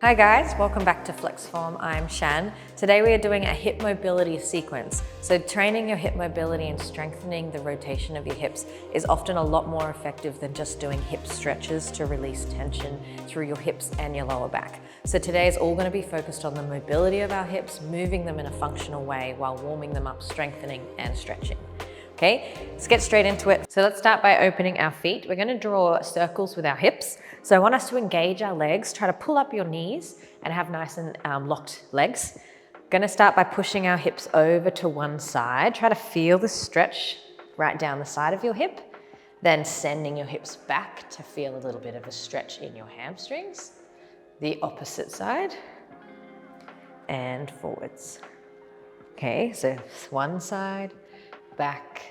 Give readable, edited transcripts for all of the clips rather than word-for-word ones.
Hi guys, welcome back to Flex Form. I'm Shan. Today we are doing a hip mobility sequence. So training your hip mobility and strengthening the rotation of your hips is often a lot more effective than just doing hip stretches to release tension through your hips and your lower back. So today is all going to be focused on the mobility of our hips, moving them in a functional way while warming them up, strengthening and stretching. Okay, let's get straight into it. So let's start by opening our feet. We're going to draw circles with our hips. So I want us to engage our legs, try to pull up your knees and have nice and locked legs. Going to start by pushing our hips over to one side. Try to feel the stretch right down the side of your hip. Then sending your hips back to feel a little bit of a stretch in your hamstrings. The opposite side and forwards. Okay, so one side, back,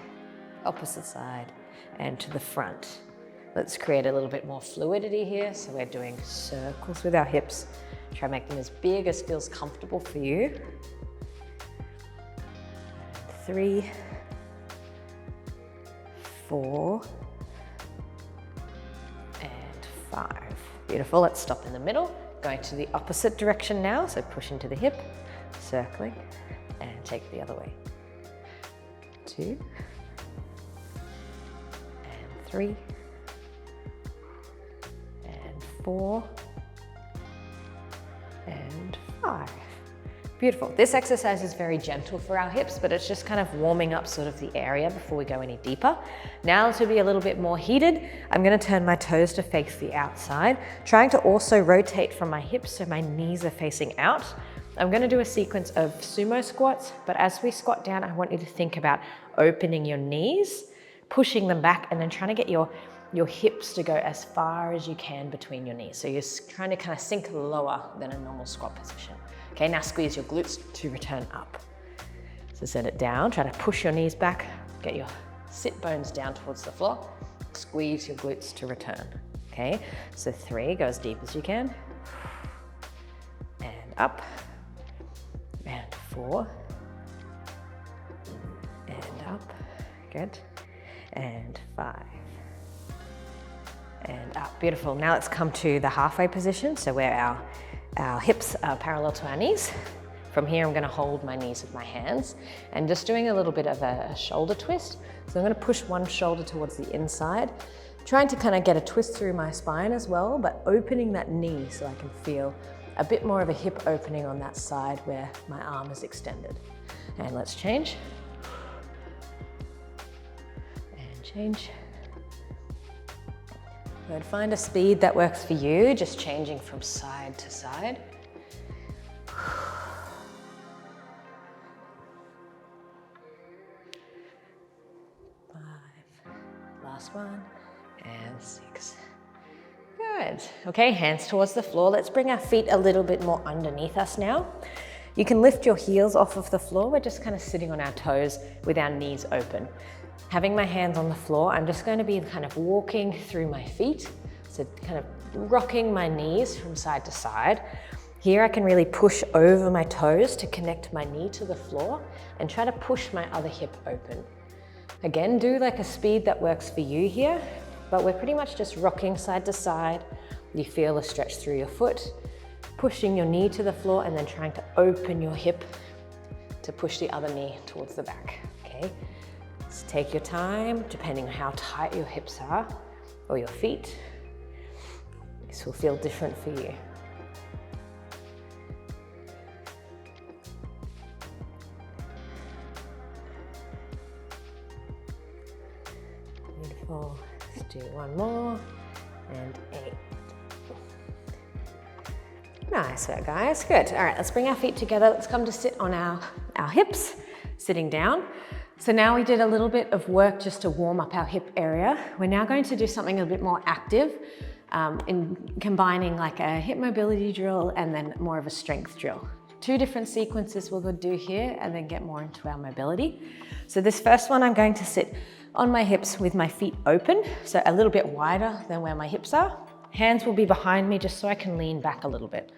opposite side, and to the front. Let's create a little bit more fluidity here. So we're doing circles with our hips. Try to make them as big as feels comfortable for you. 3, 4, and 5. Beautiful, let's stop in the middle. Going to the opposite direction now. So push into the hip, circling, and take it the other way. 2, and 3, and 4, and 5. Beautiful. This exercise is very gentle for our hips, but it's just kind of warming up sort of the area before we go any deeper. Now to be a little bit more heated, I'm going to turn my toes to face the outside, trying to also rotate from my hips so my knees are facing out. I'm going to do a sequence of sumo squats, but as we squat down, I want you to think about opening your knees, pushing them back, and then trying to get your hips to go as far as you can between your knees. So you're trying to kind of sink lower than a normal squat position. Okay, now squeeze your glutes to return up. So set it down, try to push your knees back, get your sit bones down towards the floor, squeeze your glutes to return. Okay, so 3, go as deep as you can, and up, and 4, and up, good, and 5, and up. Beautiful. Now let's come to the halfway position, so where our hips are parallel to our knees. From here, I'm going to hold my knees with my hands and just doing a little bit of a shoulder twist. So I'm going to push one shoulder towards the inside, trying to kind of get a twist through my spine as well, but opening that knee so I can feel a bit more of a hip opening on that side where my arm is extended. And let's change. And change. Good. Find a speed that works for you, just changing from side to side. 5, last one, and 6. Good. Okay, hands towards the floor. Let's bring our feet a little bit more underneath us now. You can lift your heels off of the floor. We're just kind of sitting on our toes with our knees open. Having my hands on the floor, I'm just going to be kind of walking through my feet. So kind of rocking my knees from side to side. Here I can really push over my toes to connect my knee to the floor and try to push my other hip open. Again, do like a speed that works for you here, but we're pretty much just rocking side to side. You feel a stretch through your foot, pushing your knee to the floor and then trying to open your hip to push the other knee towards the back, okay? So take your time, depending on how tight your hips are or your feet. This will feel different for you. Beautiful. Let's do one more, and 8. Nice work, guys. Good. All right, let's bring our feet together. Let's come to sit on our hips, sitting down. So now we did a little bit of work just to warm up our hip area. We're now going to do something a bit more active in combining like a hip mobility drill and then more of a strength drill. 2 different sequences we'll do here and then get more into our mobility. So this first one, I'm going to sit on my hips with my feet open, so a little bit wider than where my hips are. Hands will be behind me just so I can lean back a little bit.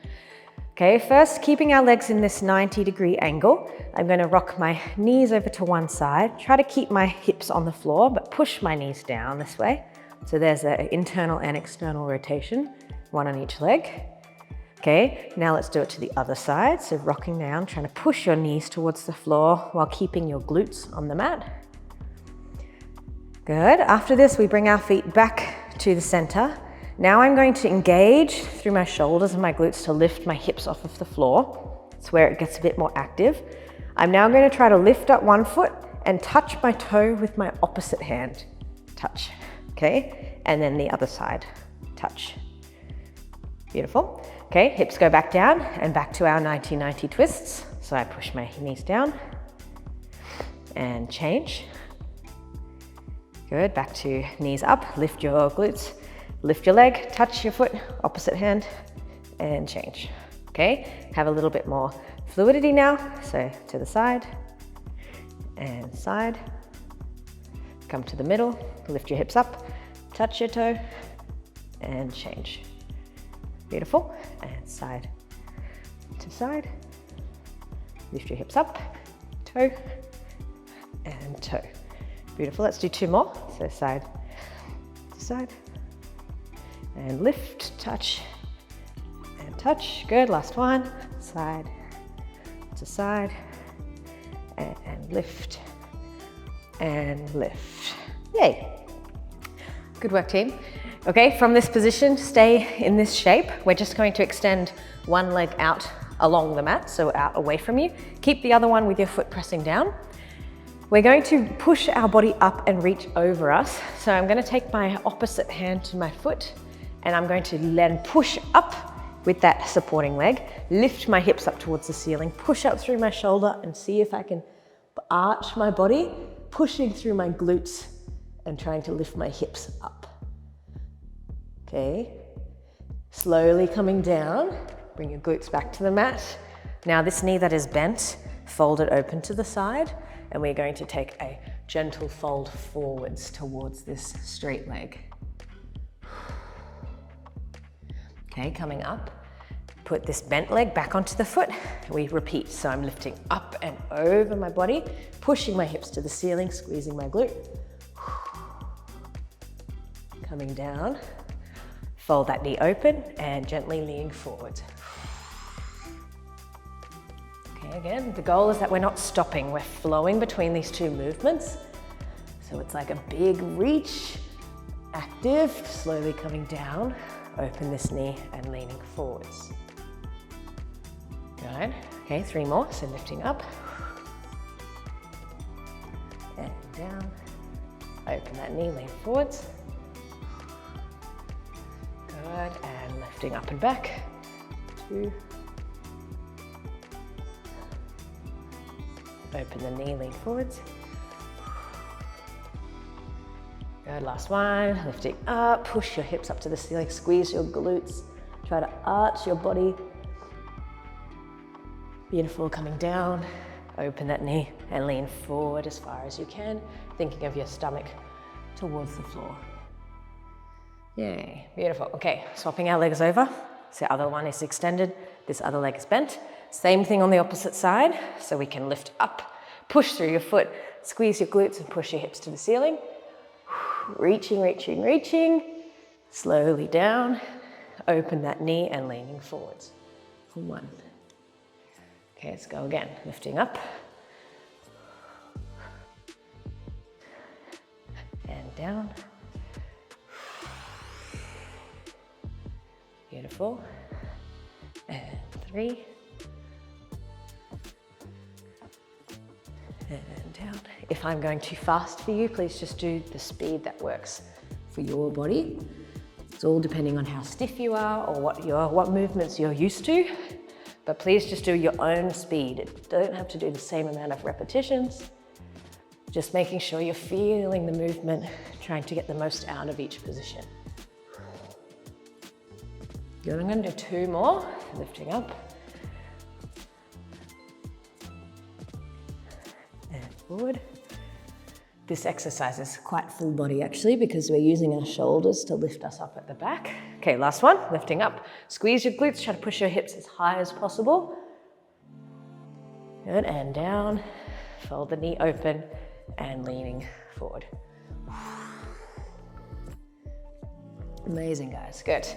Okay, first keeping our legs in this 90-degree angle, I'm going to rock my knees over to one side, try to keep my hips on the floor, but push my knees down this way. So there's an internal and external rotation, one on each leg. Okay, now let's do it to the other side. So rocking down, trying to push your knees towards the floor while keeping your glutes on the mat. Good. After this, we bring our feet back to the center. Now I'm going to engage through my shoulders and my glutes to lift my hips off of the floor. It's where it gets a bit more active. I'm now going to try to lift up one foot and touch my toe with my opposite hand. Touch, okay? And then the other side, touch. Beautiful. Okay, hips go back down and back to our 90-90 twists. So I push my knees down and change. Good, back to knees up, lift your glutes, lift your leg, touch your foot, opposite hand, and change. Okay, have a little bit more fluidity now. So to the side and side. Come to the middle, lift your hips up, touch your toe, and change. Beautiful, and side to side. Lift your hips up, toe, and toe. Beautiful, let's do two more. So side to side, and lift, touch, and touch. Good, last one. Side to side, and lift, and lift. Yay. Good work, team. Okay, from this position, stay in this shape. We're just going to extend one leg out along the mat, so out away from you. Keep the other one with your foot pressing down. We're going to push our body up and reach over us. So I'm going to take my opposite hand to my foot and I'm going to then push up with that supporting leg, lift my hips up towards the ceiling, push up through my shoulder and see if I can arch my body, pushing through my glutes and trying to lift my hips up. Okay, slowly coming down, bring your glutes back to the mat. Now this knee that is bent, fold it open to the side. And we're going to take a gentle fold forwards towards this straight leg. Okay, coming up, put this bent leg back onto the foot. We repeat, so I'm lifting up and over my body, pushing my hips to the ceiling, squeezing my glute. Coming down, fold that knee open and gently leaning forward. Again, the goal is that we're not stopping, we're flowing between these two movements. So it's like a big reach, active, slowly coming down, open this knee and leaning forwards. Good, okay, three more, so lifting up, and down, open that knee, lean forwards. Good, and lifting up and back, 2, open the knee, lean forwards. Good, last one, lifting up, push your hips up to the ceiling, squeeze your glutes, try to arch your body. Beautiful, coming down, open that knee and lean forward as far as you can, thinking of your stomach towards the floor. Yay, beautiful. Okay, swapping our legs over. So the other one is extended, this other leg is bent. Same thing on the opposite side, so we can lift up, push through your foot, squeeze your glutes and push your hips to the ceiling. Reaching, reaching, reaching. Slowly down, open that knee and leaning forwards. 1. Okay, let's go again. Lifting up. And down. Beautiful. And 3. And down. If I'm going too fast for you, please just do the speed that works for your body. It's all depending on how stiff you are or what movements you're used to. But please just do your own speed. You don't have to do the same amount of repetitions. Just making sure you're feeling the movement, trying to get the most out of each position. Good, I'm going to do 2 more, lifting up. And forward. This exercise is quite full body actually because we're using our shoulders to lift us up at the back. Okay, last one, lifting up. Squeeze your glutes, try to push your hips as high as possible. Good, and down. Fold the knee open and leaning forward. Amazing, guys, good.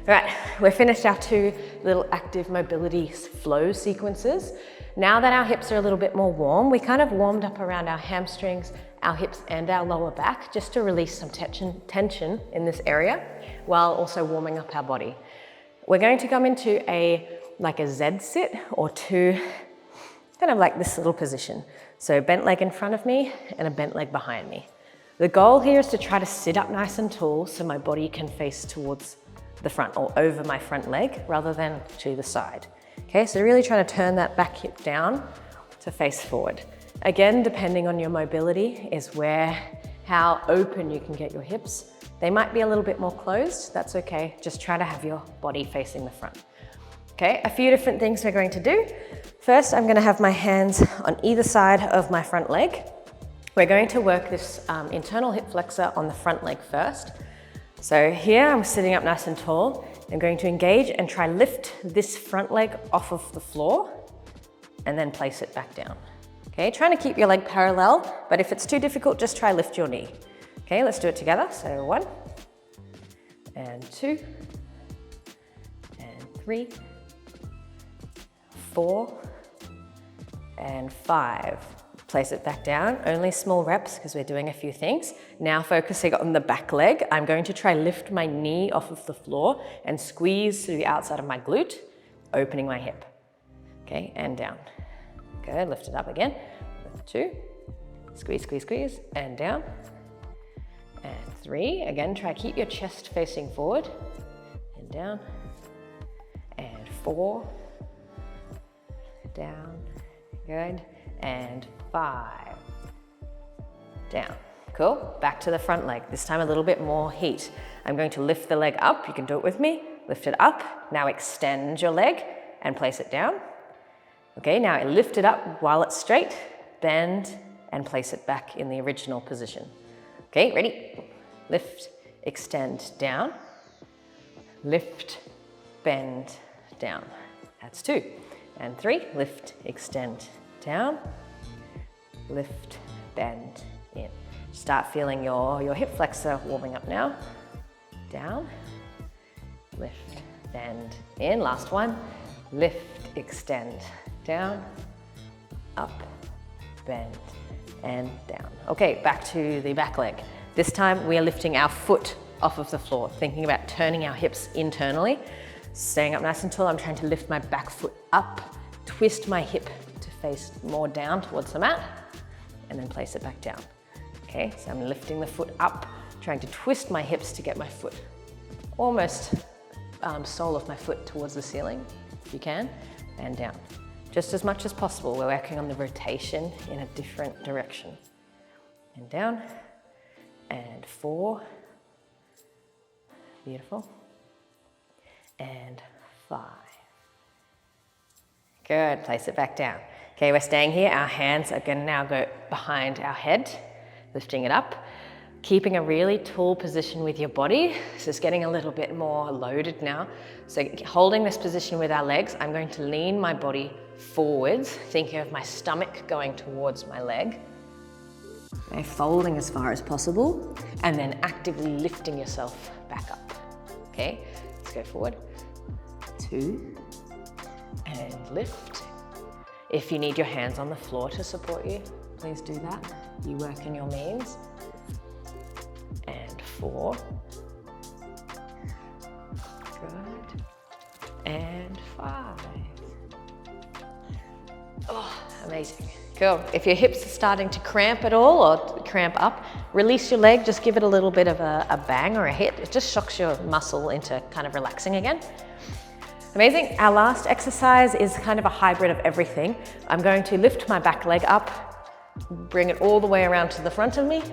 All right, we're finished our 2 little active mobility flow sequences. Now that our hips are a little bit more warm, we kind of warmed up around our hamstrings, our hips and our lower back, just to release some tension in this area, while also warming up our body. We're going to come into like a Z sit, or 2, kind of like this little position. So bent leg in front of me and a bent leg behind me. The goal here is to try to sit up nice and tall so my body can face towards the front or over my front leg rather than to the side. Okay, so really trying to turn that back hip down to face forward. Again, depending on your mobility is how open you can get your hips. They might be a little bit more closed, that's okay. Just try to have your body facing the front. Okay, a few different things we're going to do. First, I'm gonna have my hands on either side of my front leg. We're going to work this internal hip flexor on the front leg first. So here I'm sitting up nice and tall. I'm going to engage and try lift this front leg off of the floor and then place it back down. Okay, trying to keep your leg parallel, but if it's too difficult, just try lift your knee. Okay, let's do it together. So 1 and 2 and 3, 4 and 5. Place it back down, only small reps because we're doing a few things. Now focusing on the back leg, I'm going to try lift my knee off of the floor and squeeze through the outside of my glute, opening my hip. Okay, and down. Good, lift it up again. 2, squeeze, squeeze, squeeze, and down. And 3, again, try keep your chest facing forward, and down. And 4, down, good. And 5, down. Cool, back to the front leg. This time a little bit more heat. I'm going to lift the leg up. You can do it with me. Lift it up. Now extend your leg and place it down. Okay, now lift it up while it's straight, bend, and place it back in the original position. Okay, ready? Lift, extend, down. Lift, bend, down. That's 2. And 3, lift, extend, down, lift, bend, in. Start feeling your hip flexor warming up now. Down, lift, bend, in. Last one, lift, extend, down, up, bend, and down. Okay, back to the back leg. This time we are lifting our foot off of the floor, thinking about turning our hips internally. Staying up nice and tall, I'm trying to lift my back foot up, twist my hip to face more down towards the mat, and then place it back down. Okay, so I'm lifting the foot up, trying to twist my hips to get my foot almost sole of my foot towards the ceiling, if you can, and down. Just as much as possible, we're working on the rotation in a different direction. And down, and 4, beautiful, and 5. Good, place it back down. Okay, we're staying here. Our hands are gonna now go behind our head, lifting it up, keeping a really tall position with your body. So it's getting a little bit more loaded now. So holding this position with our legs, I'm going to lean my body forwards, thinking of my stomach going towards my leg. Okay, folding as far as possible, and then actively lifting yourself back up. Okay, let's go forward. 2, and lift. If you need your hands on the floor to support you, please do that. You work in your means. And 4. Good. And 5. Oh, amazing. Cool. If your hips are starting to cramp at all or cramp up, release your leg, just give it a little bit of a bang or a hit. It just shocks your muscle into kind of relaxing again. Amazing. Our last exercise is kind of a hybrid of everything. I'm going to lift my back leg up, bring it all the way around to the front of me,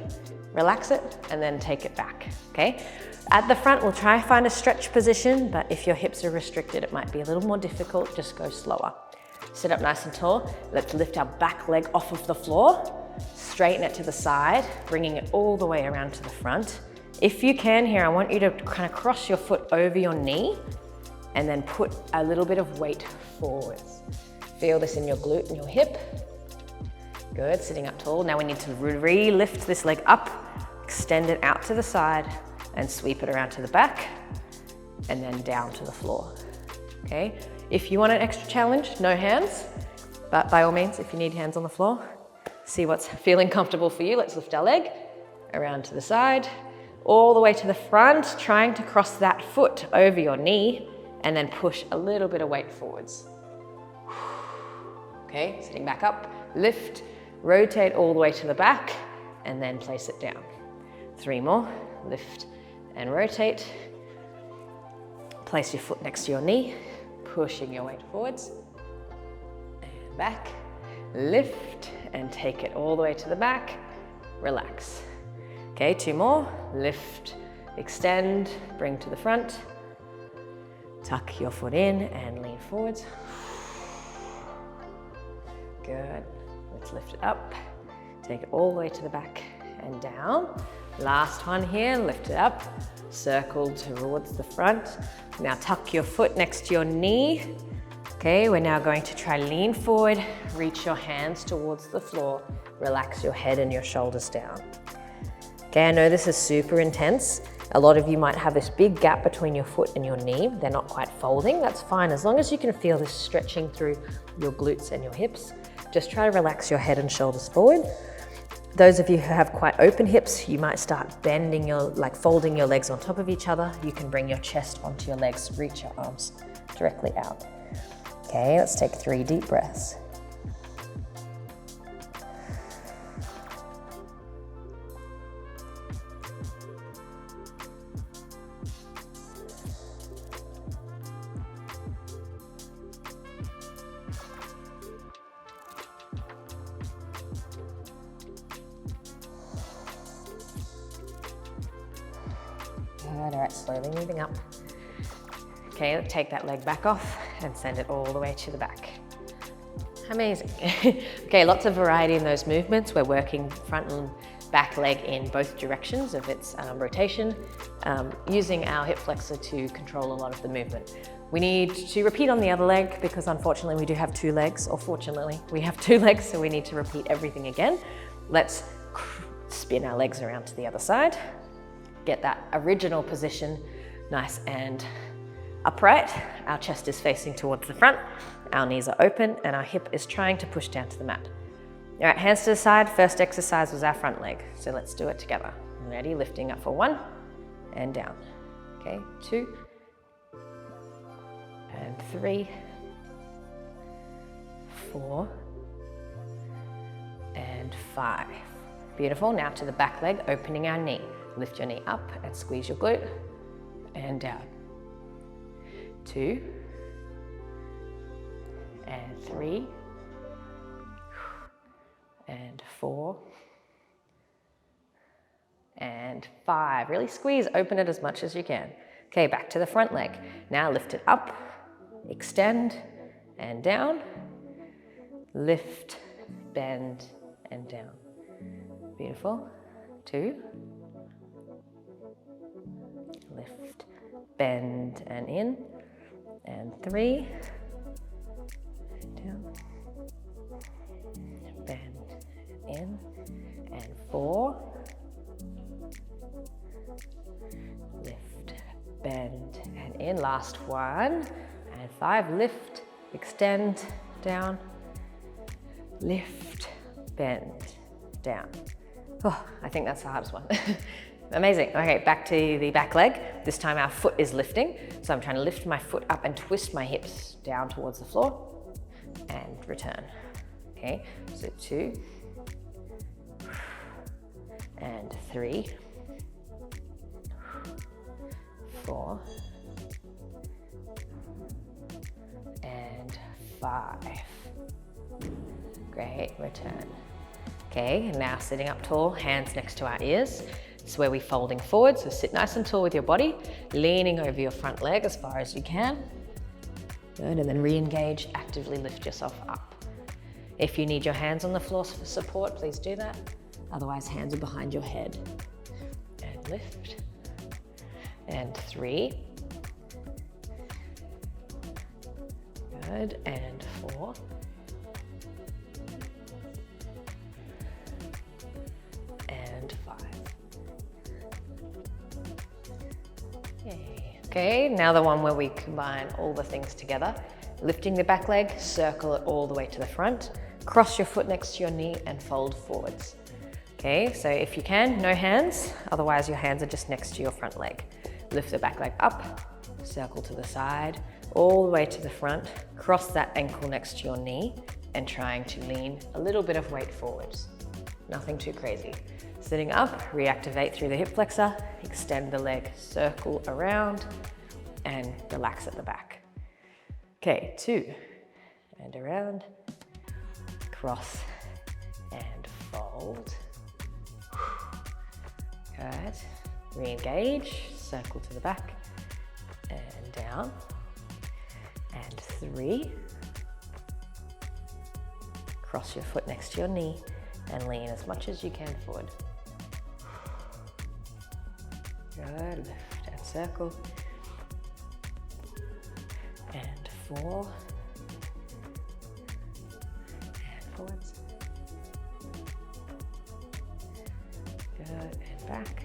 relax it, and then take it back, okay? At the front, we'll try and find a stretch position, but if your hips are restricted, it might be a little more difficult. Just go slower. Sit up nice and tall. Let's lift our back leg off of the floor, straighten it to the side, bringing it all the way around to the front. If you can here, I want you to kind of cross your foot over your knee and then put a little bit of weight forwards. Feel this in your glute and your hip. Good, sitting up tall. Now we need to re-lift this leg up, extend it out to the side, and sweep it around to the back. and then down to the floor, okay? If you want an extra challenge, no hands, but by all means, if you need hands on the floor, see what's feeling comfortable for you. Let's lift our leg around to the side, all the way to the front, trying to cross that foot over your knee and then push a little bit of weight forwards. Okay, sitting back up, lift, rotate all the way to the back and then place it down. 3 more, lift and rotate. Place your foot next to your knee, pushing your weight forwards and back. Lift and take it all the way to the back, relax. Okay, 2 more, lift, extend, bring to the front. Tuck your foot in and lean forwards. Good. Let's lift it up. Take it all the way to the back and down. Last one here, lift it up. Circle towards the front. Now tuck your foot next to your knee. Okay, we're now going to try lean forward, reach your hands towards the floor, relax your head and your shoulders down. Okay, I know this is super intense. A lot of you might have this big gap between your foot and your knee. They're not quite folding, that's fine. As long as you can feel this stretching through your glutes and your hips, just try to relax your head and shoulders forward. Those of you who have quite open hips, you might start bending folding your legs on top of each other. You can bring your chest onto your legs, reach your arms directly out. Okay, let's take 3 deep breaths. Good, all right, slowly moving up. Okay, take that leg back off and send it all the way to the back. Amazing. Okay, lots of variety in those movements. We're working front and back leg in both directions of its rotation, using our hip flexor to control a lot of the movement. We need to repeat on the other leg because unfortunately we do have 2 legs, or fortunately we have 2 legs, so we need to repeat everything again. Let's spin our legs around to the other side. Get that original position nice and upright. Our chest is facing towards the front, our knees are open, and our hip is trying to push down to the mat. All right, hands to the side. First exercise was our front leg, so let's do it together. Ready, lifting up for 1 and down. Okay, 2 and 3, 4 and 5. Beautiful, now to the back leg, opening our knee. Lift your knee up and squeeze your glute and down. 2 and 3 and 4 and 5. Really squeeze, open it as much as you can. Okay, back to the front leg. Now lift it up, extend and down. Lift, bend and down. Beautiful. 2. Lift, bend and in, and 3, down, bend and in, and 4, lift, bend and in, last 1, and 5, lift, extend, down, lift, bend, down. Oh, I think that's the hardest one. Amazing. Okay, back to the back leg. This time our foot is lifting. So I'm trying to lift my foot up and twist my hips down towards the floor and return. Okay, so 2 and 3, 4 and 5. Great, return. Okay, now sitting up tall, hands next to our ears. This is where we're folding forward, so sit nice and tall with your body, leaning over your front leg as far as you can. Good, and then re-engage, actively lift yourself up. If you need your hands on the floor for support, please do that. Otherwise, hands are behind your head. And lift. And 3. Good, and 4. And 5. Okay, Okay, now the one where we combine all the things together. Lifting the back leg, circle it all the way to the front, cross your foot next to your knee and fold forwards. Okay, so if you can, no hands, otherwise your hands are just next to your front leg. Lift the back leg up, circle to the side, all the way to the front, cross that ankle next to your knee and trying to lean a little bit of weight forwards. Nothing too crazy. Sitting up, reactivate through the hip flexor, extend the leg, circle around and relax at the back. Okay, 2, and around, cross and fold. Good, re-engage, circle to the back and down, and 3. Cross your foot next to your knee and lean as much as you can forward. Good, lift and circle. And 4. And forwards. Good, and back.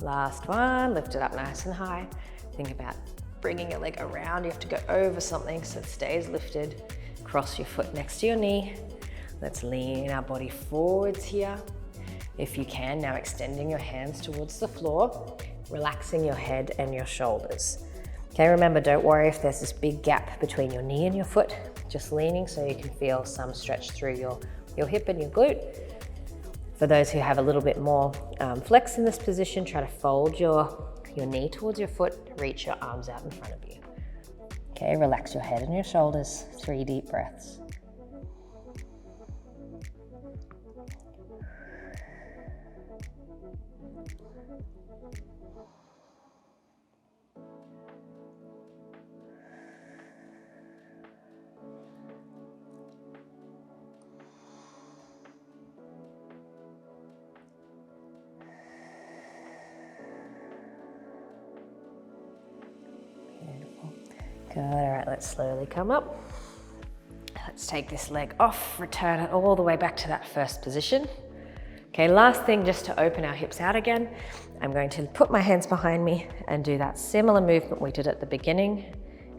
Last one, lift it up nice and high. Think about bringing your leg around. You have to go over something so it stays lifted. Cross your foot next to your knee. Let's lean our body forwards here. If you can, now extending your hands towards the floor, relaxing your head and your shoulders. Okay, remember, don't worry if there's this big gap between your knee and your foot. Just leaning so you can feel some stretch through your hip and your glute. For those who have a little bit more flex in this position, try to fold your knee towards your foot, reach your arms out in front of you. Okay, relax your head and your shoulders, 3 deep breaths. Good, all right, let's slowly come up. Let's take this leg off, return it all the way back to that first position. Okay, last thing, just to open our hips out again, I'm going to put my hands behind me and do that similar movement we did at the beginning.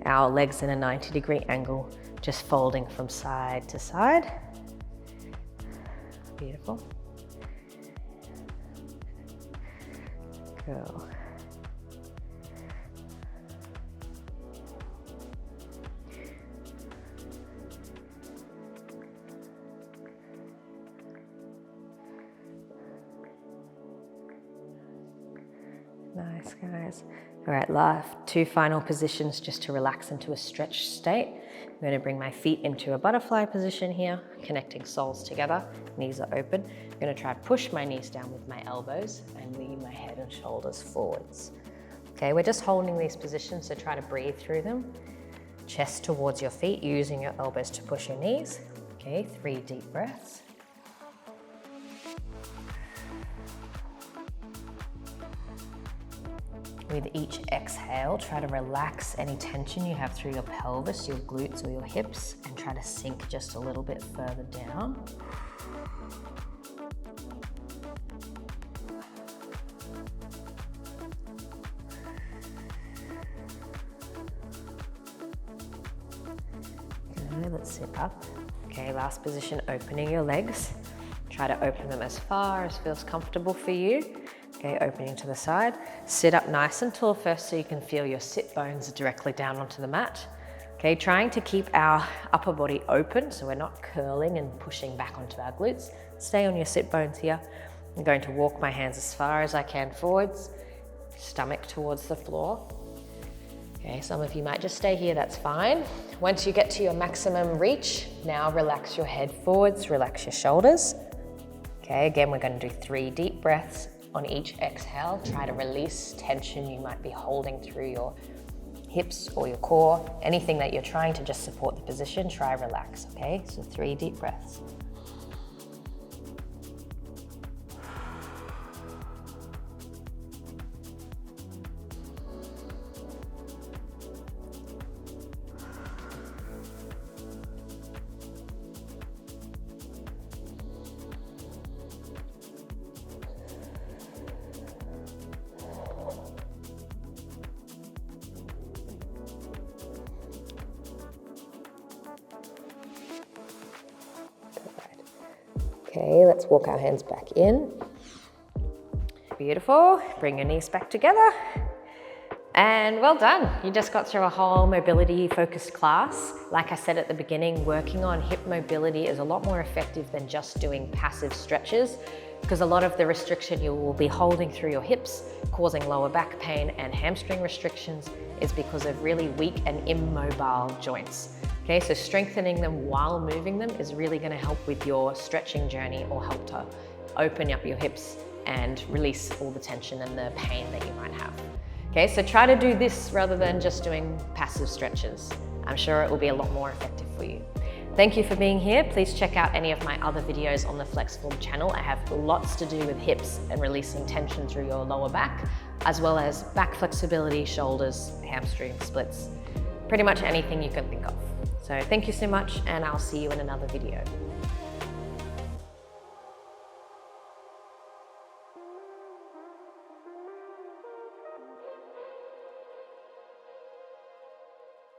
Our legs in a 90-degree angle, just folding from side to side. Beautiful. Go. Nice, guys. All right, last 2 final positions just to relax into a stretch state. I'm going to bring my feet into a butterfly position here, connecting soles together, knees are open. I'm going to try to push my knees down with my elbows and lean my head and shoulders forwards. Okay, we're just holding these positions, so try to breathe through them. Chest towards your feet, using your elbows to push your knees. Okay, 3 deep breaths. With each exhale, try to relax any tension you have through your pelvis, your glutes or your hips, and try to sink just a little bit further down. Good, let's sit up. Okay, last position, opening your legs. Try to open them as far as feels comfortable for you. Okay, opening to the side. Sit up nice and tall first so you can feel your sit bones directly down onto the mat. Okay, trying to keep our upper body open so we're not curling and pushing back onto our glutes. Stay on your sit bones here. I'm going to walk my hands as far as I can forwards, stomach towards the floor. Okay, some of you might just stay here, that's fine. Once you get to your maximum reach, now relax your head forwards, relax your shoulders. Okay, again, we're going to do 3 deep breaths. On each exhale, try to release tension you might be holding through your hips or your core. Anything that you're trying to just support the position, try relax, okay? So 3 deep breaths. Okay, let's walk our hands back in. Beautiful. Bring your knees back together. And well done. You just got through a whole mobility focused class. Like I said at the beginning, working on hip mobility is a lot more effective than just doing passive stretches, because a lot of the restriction you will be holding through your hips, causing lower back pain and hamstring restrictions, is because of really weak and immobile joints. Okay, so strengthening them while moving them is really going to help with your stretching journey, or help to open up your hips and release all the tension and the pain that you might have. Okay, so try to do this rather than just doing passive stretches. I'm sure it will be a lot more effective for you. Thank you for being here. Please check out any of my other videos on the FlexForm channel. I have lots to do with hips and releasing tension through your lower back, as well as back flexibility, shoulders, hamstring splits, pretty much anything you can think of. So thank you so much, and I'll see you in another video.